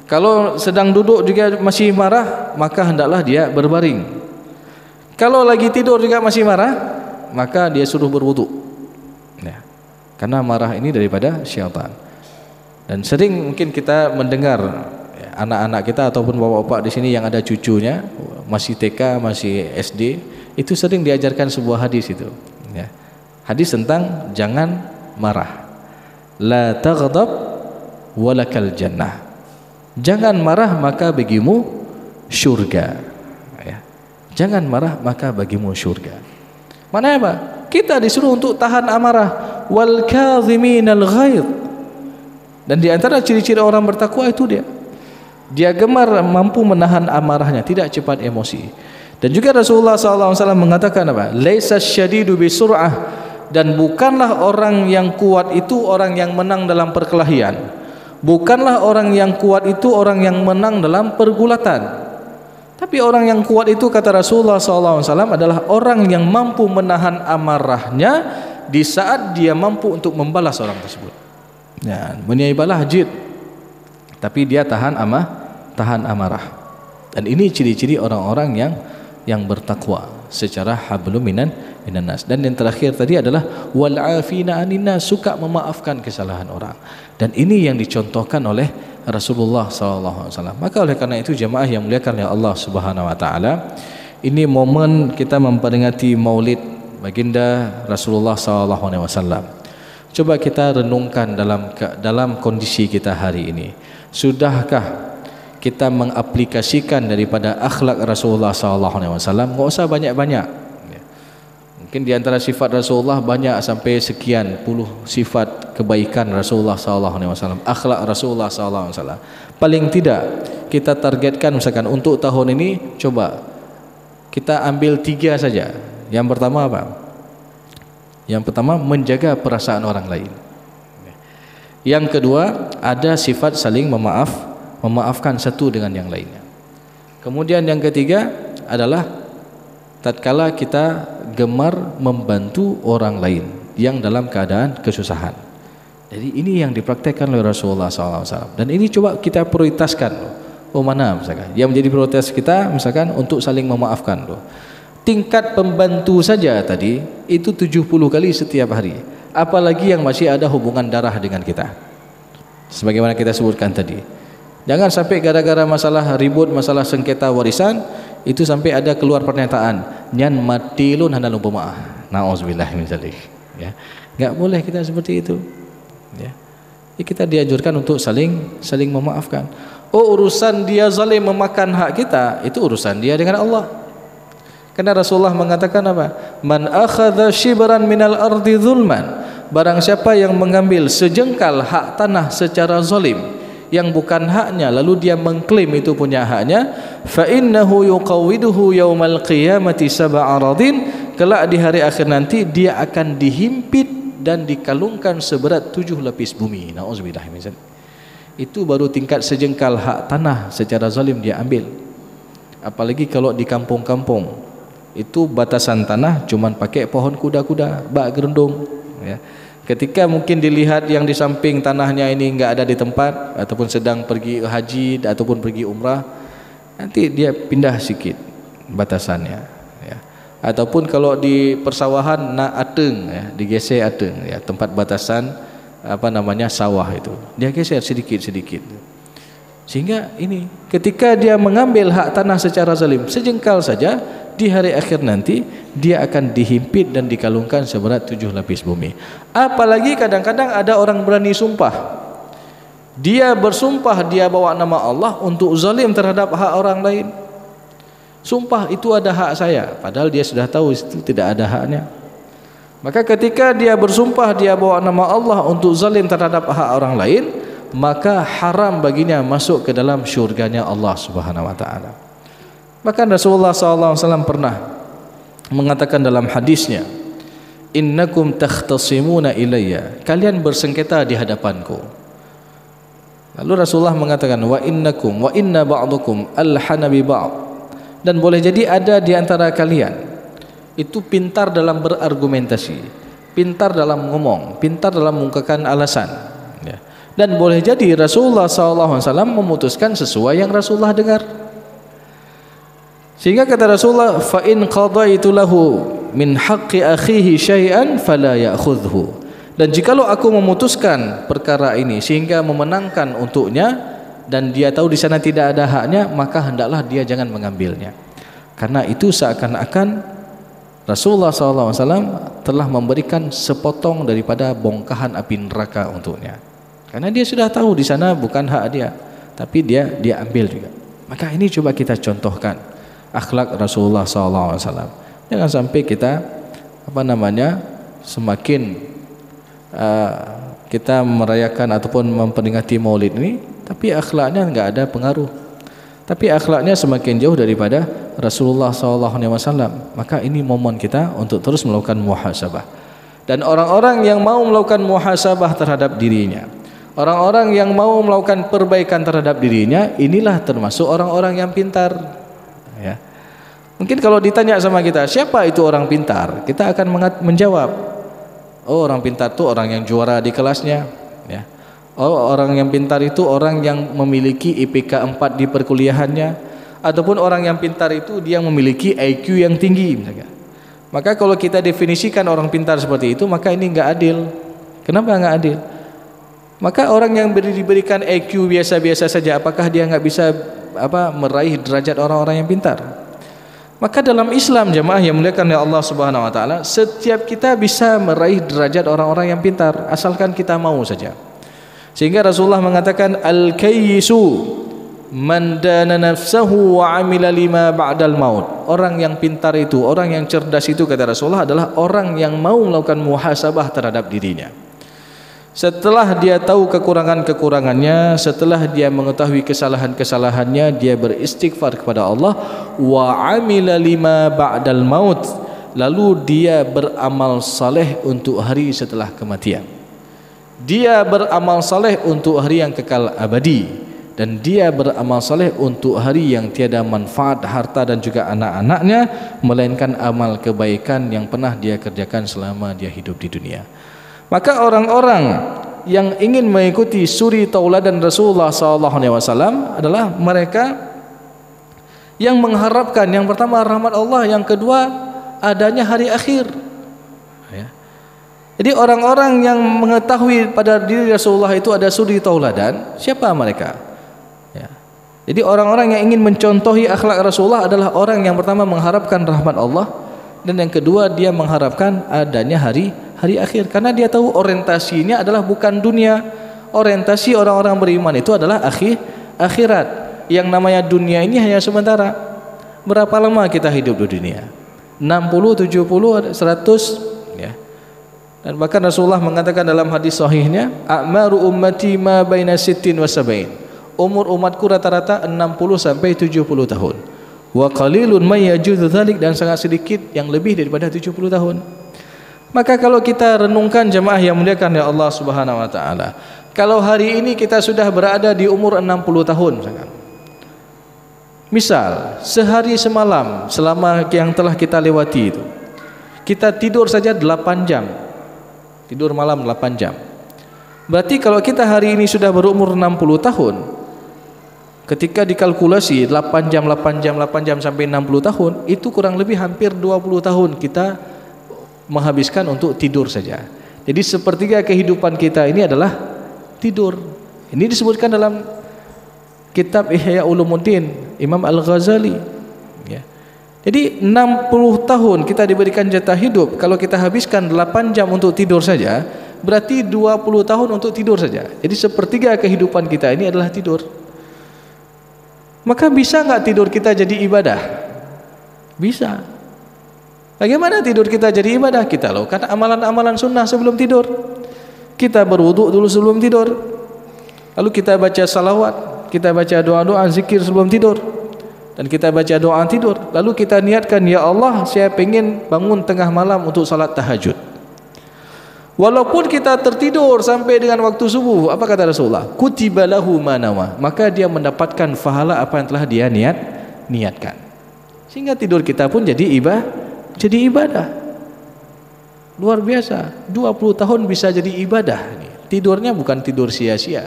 Kalau sedang duduk juga masih marah, maka hendaklah dia berbaring. Kalau lagi tidur juga masih marah, maka dia suruh berwudu, ya. Karena marah ini daripada syaitan. Dan sering mungkin kita mendengar, ya, anak-anak kita ataupun bapak-bapak di sini yang ada cucunya masih TK, masih SD, itu sering diajarkan sebuah hadis itu, ya. Hadis tentang jangan marah. La taghdab walakal jannah. Jangan marah maka bagimu syurga, ya. Jangan marah maka bagimu syurga. Mana apa? Kita disuruh untuk tahan amarah. Wal kadhiminal ghaidh. Dan di antara ciri-ciri orang bertakwa itu dia gemar mampu menahan amarahnya, tidak cepat emosi. Dan juga Rasulullah SAW mengatakan apa? Laisa syadidu bisur'ah. Dan bukanlah orang yang kuat itu orang yang menang dalam perkelahian. Bukanlah orang yang kuat itu orang yang menang dalam pergulatan. Tapi orang yang kuat itu, kata Rasulullah SAW, adalah orang yang mampu menahan amarahnya di saat dia mampu untuk membalas orang tersebut. Ya, meniaibalah jid, tapi dia tahan amarah. Dan ini ciri-ciri orang-orang yang bertakwa secara hablum minan nas. Dan yang terakhir tadi adalah wal afina anin nas, suka memaafkan kesalahan orang. Dan ini yang dicontohkan oleh Rasulullah SAW. Maka oleh karena itu jemaah yang muliakan oleh Allah Subhanahu Wa Taala, ini momen kita memperingati Maulid baginda Rasulullah SAW. Coba kita renungkan dalam kondisi kita hari ini. Sudahkah kita mengaplikasikan daripada akhlak Rasulullah SAW? Enggak usah banyak-banyak. Mungkin di antara sifat Rasulullah banyak sampai sekian puluh sifat kebaikan Rasulullah SAW, akhlak Rasulullah SAW. Paling tidak kita targetkan misalkan untuk tahun ini, coba kita ambil 3 saja. Yang pertama apa? Yang pertama, menjaga perasaan orang lain. Yang kedua, ada sifat saling memaafkan satu dengan yang lainnya. Kemudian yang ketiga adalah tatkala kita gemar membantu orang lain yang dalam keadaan kesusahan. Jadi ini yang dipraktekkan oleh Rasulullah SAW. Dan ini coba kita prioritaskan. Oh, mana misalkan yang menjadi prioritas kita, misalkan untuk saling memaafkan. Tingkat pembantu saja tadi itu 70 kali setiap hari. Apalagi yang masih ada hubungan darah dengan kita. Sebagaimana kita sebutkan tadi. Jangan sampai gara-gara masalah ribut, masalah sengketa warisan, itu sampai ada keluar pernyataan nyan mati lun hana lupa maaf. Nauzubillah min dzalik, ya. Enggak boleh kita seperti itu, ya. Kita dianjurkan untuk saling memaafkan. Oh, urusan dia zalim memakan hak kita, itu urusan dia dengan Allah. Karena Rasulullah mengatakan apa? Man akhadha shibran minal ardi zulman. Barang siapa yang mengambil sejengkal hak tanah secara zalim, yang bukan haknya, lalu dia mengklaim itu punya haknya, fa innahu yuqawwiduhu yaumal qiyamati sab'a aradin, kelak di hari akhir nanti dia akan dihimpit dan dikalungkan seberat 7 lapis bumi. Nauzubillah min dzalik. Itu baru tingkat sejengkal hak tanah secara zalim dia ambil. Apalagi kalau di kampung-kampung, itu batasan tanah cuman pakai pohon kuda-kuda, bak gerendung, ya. Ketika mungkin dilihat yang di samping tanahnya ini enggak ada di tempat, ataupun sedang pergi haji ataupun pergi umrah, nanti dia pindah sikit batasannya, ya. Ataupun kalau di persawahan nak ateng, ya, digeser ateng, ya, tempat batasan sawah itu dia geser sedikit-sedikit. Sehingga ini ketika dia mengambil hak tanah secara zalim sejengkal saja, di hari akhir nanti dia akan dihimpit dan dikalungkan seberat 7 lapis bumi. Apalagi kadang-kadang ada orang berani sumpah. Dia bersumpah dia bawa nama Allah untuk zalim terhadap hak orang lain. Sumpah itu ada hak saya, padahal dia sudah tahu itu tidak ada haknya. Maka ketika dia bersumpah dia bawa nama Allah untuk zalim terhadap hak orang lain, maka haram baginya masuk ke dalam syurganya Allah Subhanahu Wa Taala. Bahkan Rasulullah SAW pernah mengatakan dalam hadisnya, innakum takhtasimuna ilayya, kalian bersengketa di hadapanku. Lalu Rasulullah mengatakan wa innakum wa inna ba'dukum alhana bi ba'd, dan boleh jadi ada di antara kalian itu pintar dalam berargumentasi, pintar dalam ngomong, pintar dalam mengungkapkan alasan, ya. Dan boleh jadi Rasulullah SAW memutuskan sesuai yang Rasulullah dengar. Sehingga kata Rasulullah, fa in qadaitu lahu min haqqi akhihi syai'an fala ya'khudhu, dan jikalau aku memutuskan perkara ini sehingga memenangkan untuknya dan dia tahu di sana tidak ada haknya, maka hendaklah dia jangan mengambilnya. Karena itu seakan-akan Rasulullah SAW telah memberikan sepotong daripada bongkahan api neraka untuknya. Karena dia sudah tahu di sana bukan hak dia, tapi dia ambil juga. Maka ini coba kita contohkan akhlak Rasulullah SAW. Jangan sampai kita semakin kita merayakan ataupun memperingati Maulid ini, tapi akhlaknya enggak ada pengaruh. Tapi akhlaknya semakin jauh daripada Rasulullah SAW. Maka ini momen kita untuk terus melakukan muhasabah. Dan orang-orang yang mau melakukan muhasabah terhadap dirinya, orang-orang yang mau melakukan perbaikan terhadap dirinya, inilah termasuk orang-orang yang pintar, ya. Mungkin kalau ditanya sama kita, siapa itu orang pintar? Kita akan menjawab, oh, orang pintar itu orang yang juara di kelasnya, ya. Oh, orang yang pintar itu orang yang memiliki IPK 4 di perkuliahannya, ataupun orang yang pintar itu dia memiliki IQ yang tinggi misalnya. Maka kalau kita definisikan orang pintar seperti itu, maka ini enggak adil. Kenapa enggak adil? Maka orang yang diberikan IQ biasa-biasa saja, apakah dia enggak bisa meraih derajat orang-orang yang pintar? Maka dalam Islam, jemaah yang dimuliakan oleh Allah Subhanahu wa taala, setiap kita bisa meraih derajat orang-orang yang pintar asalkan kita mau saja. Sehingga Rasulullah mengatakan al-kayyisu man dana nafsahu wa amila lima ba'dal maut. Orang yang pintar itu, orang yang cerdas itu, kata Rasulullah, adalah orang yang mau melakukan muhasabah terhadap dirinya. Setelah dia tahu kekurangan-kekurangannya, setelah dia mengetahui kesalahan-kesalahannya, dia beristighfar kepada Allah, wa amila lima ba'dal maut, lalu dia beramal saleh untuk hari setelah kematian. Dia beramal saleh untuk hari yang kekal abadi, dan dia beramal saleh untuk hari yang tiada manfaat harta dan juga anak-anaknya, melainkan amal kebaikan yang pernah dia kerjakan selama dia hidup di dunia. Maka orang-orang yang ingin mengikuti suri tauladan Rasulullah SAW adalah mereka yang mengharapkan, yang pertama rahmat Allah, yang kedua adanya hari akhir, ya. Jadi orang-orang yang mengetahui pada diri Rasulullah itu ada suri tauladan, siapa mereka? Ya. Jadi orang-orang yang ingin mencontohi akhlak Rasulullah adalah orang yang pertama mengharapkan rahmat Allah, dan yang kedua dia mengharapkan adanya hari akhir, karena dia tahu orientasinya adalah bukan dunia. Orientasi orang-orang beriman itu adalah akhirat. Yang namanya dunia ini hanya sementara. Berapa lama kita hidup di dunia? 60, 70, 100, ya. Dan bahkan Rasulullah mengatakan dalam hadis sahihnya, a'maru ummati ma baina sittin wa sab'in. Umur umatku rata-rata 60 sampai 70 tahun. Wa qalilun may yajuzu dzalik, dan sangat sedikit yang lebih daripada 70 tahun. Maka kalau kita renungkan, jemaah yang muliakan ya Allah Subhanahu wa taala, kalau hari ini kita sudah berada di umur 60 tahun misalkan. Misal sehari semalam selama yang telah kita lewati itu, kita tidur saja 8 jam. Tidur malam 8 jam. Berarti kalau kita hari ini sudah berumur 60 tahun, ketika dikalkulasi 8 jam sampai 60 tahun, itu kurang lebih hampir 20 tahun kita menghabiskan untuk tidur saja. Jadi sepertiga kehidupan kita ini adalah tidur. Ini disebutkan dalam kitab Ihya Ulumuddin Imam Al-Ghazali, ya. Jadi 60 tahun kita diberikan jatah hidup, kalau kita habiskan 8 jam untuk tidur saja, berarti 20 tahun untuk tidur saja. Jadi sepertiga kehidupan kita ini adalah tidur. Maka bisa enggak tidur kita jadi ibadah? Bisa. Bagaimana tidur kita jadi ibadah? Kita lakukan amalan-amalan sunnah sebelum tidur. Kita berwudu dulu sebelum tidur. Lalu kita baca salawat, kita baca doa-doa zikir sebelum tidur, dan kita baca doa tidur. Lalu kita niatkan, ya Allah, saya ingin bangun tengah malam untuk salat tahajud. Walaupun kita tertidur sampai dengan waktu subuh, apa kata Rasulullah? Kutiba lahu ma nawa, maka dia mendapatkan pahala apa yang telah dia niatkan. Sehingga tidur kita pun jadi ibadah. Luar biasa. 20 tahun bisa jadi ibadah. Tidurnya bukan tidur sia-sia,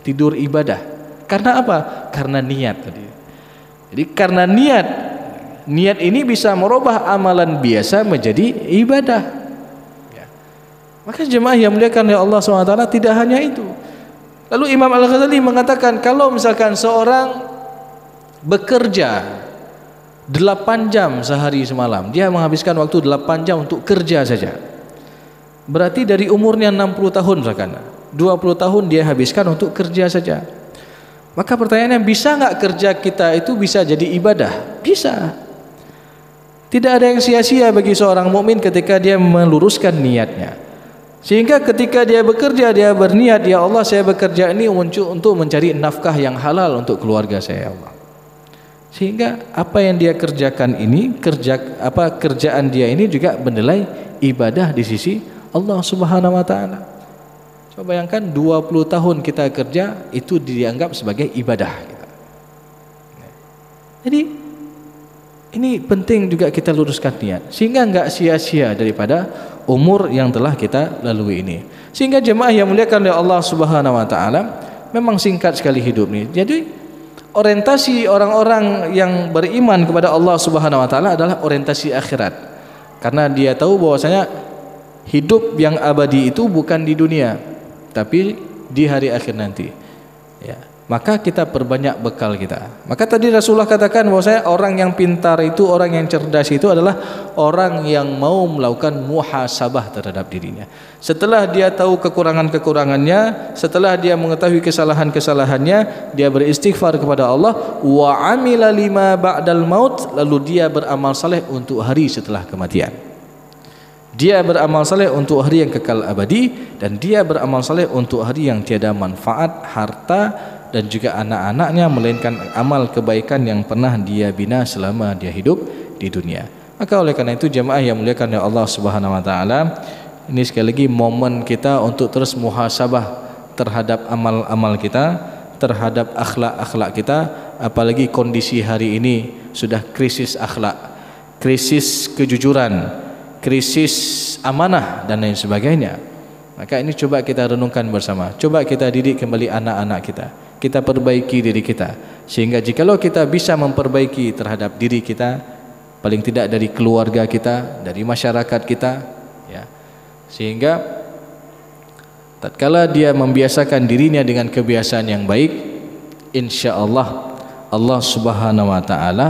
tidur ibadah. Karena apa? Karena niat tadi. Jadi karena niat ini bisa merubah amalan biasa menjadi ibadah. Ya. Maka jemaah yang muliakan oleh Allah SWT tidak hanya itu. Lalu Imam Al-Ghazali mengatakan kalau misalkan seorang bekerja 8 jam sehari semalam, dia menghabiskan waktu 8 jam untuk kerja saja. Berarti dari umurnya 60 tahun misalkan, 20 tahun dia habiskan untuk kerja saja. Maka pertanyaannya, bisa nggak kerja kita itu bisa jadi ibadah? Bisa. Tidak ada yang sia-sia bagi seorang mukmin ketika dia meluruskan niatnya. Sehingga ketika dia bekerja, dia berniat, ya Allah saya bekerja ini untuk mencari nafkah yang halal untuk keluarga saya, ya Allah. Sehingga apa yang dia kerjakan ini, kerjaan dia ini juga bernilai ibadah di sisi Allah Subhanahu wa taala. Coba bayangkan 20 tahun kita kerja itu dianggap sebagai ibadah. Jadi ini penting juga kita luruskan niat sehingga enggak sia-sia daripada umur yang telah kita lalui ini. Sehingga jemaah yang muliakan oleh Allah Subhanahu wa taala, memang singkat sekali hidup ini. Jadi orientasi orang-orang yang beriman kepada Allah Subhanahu wa taala adalah orientasi akhirat. Karena dia tahu bahwasanya hidup yang abadi itu bukan di dunia, tapi di hari akhir nanti. Ya, maka kita perbanyak bekal kita. Maka tadi Rasulullah katakan bahwasanya orang yang pintar itu, orang yang cerdas itu adalah orang yang mau melakukan muhasabah terhadap dirinya. Setelah dia tahu kekurangan-kekurangannya, setelah dia mengetahui kesalahan-kesalahannya, dia beristighfar kepada Allah, wa amila lima ba'dal maut, lalu dia beramal saleh untuk hari setelah kematian. Dia beramal saleh untuk hari yang kekal abadi, dan dia beramal saleh untuk hari yang tiada manfaat harta dan juga anak-anaknya, melainkan amal kebaikan yang pernah dia bina selama dia hidup di dunia. Maka oleh karena itu jemaah yang muliakan oleh Allah Subhanahu wa taala, ini sekali lagi momen kita untuk terus muhasabah terhadap amal-amal kita, terhadap akhlak-akhlak kita. Apalagi kondisi hari ini sudah krisis akhlak, krisis kejujuran, krisis amanah dan lain sebagainya. Maka ini coba kita renungkan bersama. Coba kita didik kembali anak-anak kita. Kita perbaiki diri kita. Sehingga jikalau kita bisa memperbaiki terhadap diri kita, paling tidak dari keluarga kita, dari masyarakat kita, ya. Sehingga tatkala dia membiasakan dirinya dengan kebiasaan yang baik, insyaallah Allah Subhanahu wa taala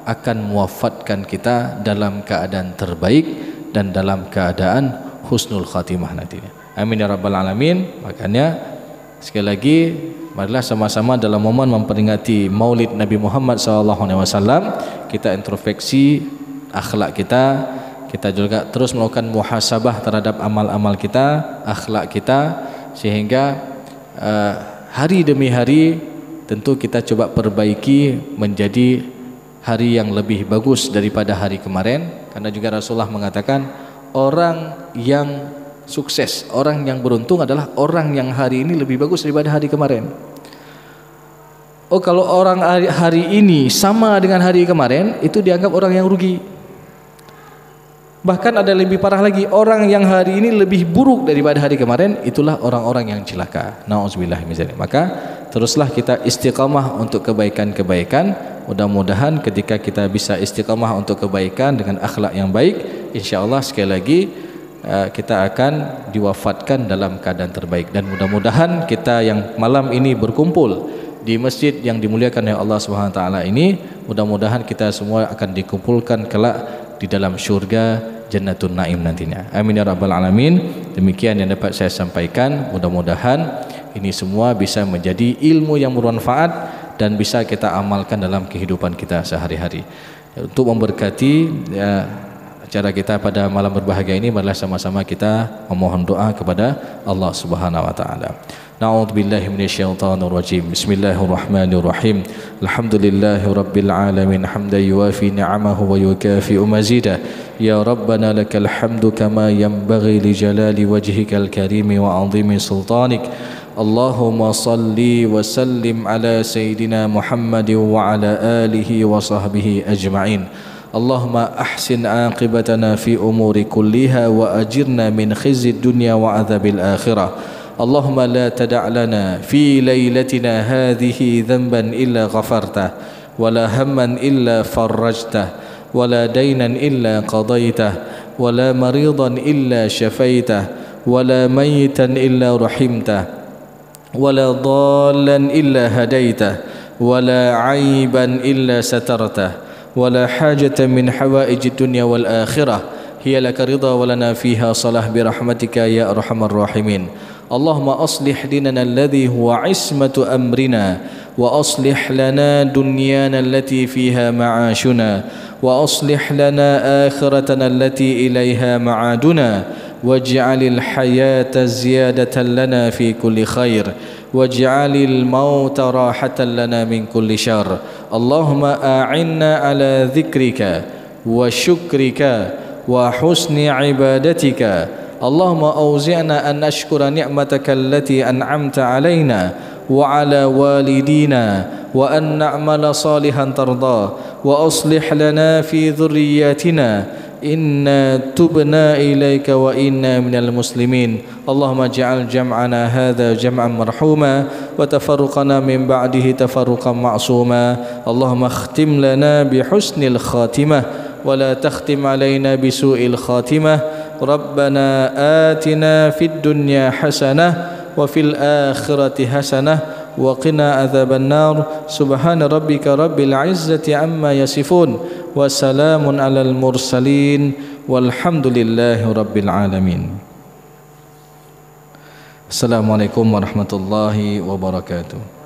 akan mewafatkan kita dalam keadaan terbaik dan dalam keadaan husnul khatimah nantinya. Amin ya rabbal alamin. Makanya sekali lagi marilah sama-sama dalam momen memperingati Maulid Nabi Muhammad SAW kita introspeksi akhlak kita. Kita juga terus melakukan muhasabah terhadap amal-amal kita, akhlak kita, sehingga hari demi hari tentu kita coba perbaiki menjadi hari yang lebih bagus daripada hari kemarin. Karena juga Rasulullah mengatakan orang yang sukses, orang yang beruntung adalah orang yang hari ini lebih bagus daripada hari kemarin. Oh, kalau orang hari ini sama dengan hari kemarin, itu dianggap orang yang rugi. Bahkan ada lebih parah lagi, orang yang hari ini lebih buruk daripada hari kemarin, itulah orang-orang yang celaka. Nauzubillah min dzalik. Maka teruslah kita istiqamah untuk kebaikan-kebaikan. Mudah-mudahan ketika kita bisa istiqamah untuk kebaikan dengan akhlak yang baik, insyaallah sekali lagi kita akan diwafatkan dalam keadaan terbaik. Dan mudah-mudahan kita yang malam ini berkumpul di masjid yang dimuliakan oleh Allah Subhanahu wa taala ini, mudah-mudahan kita semua akan dikumpulkan kelak di dalam syurga Jannatun Naim nantinya. Amin ya rabbal alamin. Demikian yang dapat saya sampaikan. Mudah-mudahan ini semua bisa menjadi ilmu yang bermanfaat dan bisa kita amalkan dalam kehidupan kita sehari-hari. Untuk memberkati Cara kita pada malam berbahagia ini adalah sama-sama kita memohon doa kepada Allah Subhanahu wa taala. Na'udzubillahi minasyaitonir rajim. Bismillahirrahmanirrahim. Alhamdulillahi rabbil alamin hamdan yuwafi ni'amahu wa yukafi'u mazidah. Ya Rabbana lakal hamdu kama yanbaghi li jalali wajhikal karimi wa 'azimi sultanik. Allahumma salli wa sallim ala sayyidina Muhammad wa ala alihi wa sahbihi ajma'in. Allahumma ahsin aqibatana fi umuri kulliha wa ajirna min khizyid dunya wa adzabil akhirah. Allahumma la tada' lana fi lailatina hadhihi dhanban illa ghafartah wa la hamman illa farajtah wa la daynan illa qadaitah wa la maridan illa shafaitah wa la mayitan illa rahimtah ولا ضالا إلا هديته ولا عيبا إلا سترته ولا حاجة من حوائج الدنيا والآخرة هي لك رضا ولنا فيها صلاح برحمتك يا أرحم الراحمين. اللهم أصلح ديننا الذي هو عصمة أمرنا وأصلح لنا دنيانا التي فيها معاشنا وأصلح لنا آخرتنا التي إليها معادنا واجعل الحياة زيادة لنا في كل خير واجعل الموت راحة لنا من كل شر. اللهم أعنا على ذكرك وشكرك وحسن عبادتك. اللهم أوزعنا أن نشكر نعمتك التي أنعمت علينا وعلى والدينا وأن نعمل صالحا ترضاه وأصلح لنا في ذرياتنا إنا تبنا إليك وإنا من المسلمين. اللهم اجعل جمعنا هذا جمعا مرحوما وتفرقنا من بعده تفرقا معصوما. اللهم اختم لنا بحسن الخاتمة ولا تختم علينا بسوء الخاتمة. ربنا آتنا في الدنيا حسنة وفي الآخرة حسنة وقنا عذاب النار. سبحان ربك رب العزة عما يصفون وسلام على المرسلين والحمد لله رب العالمين. السلام عليكم ورحمة الله وبركاته.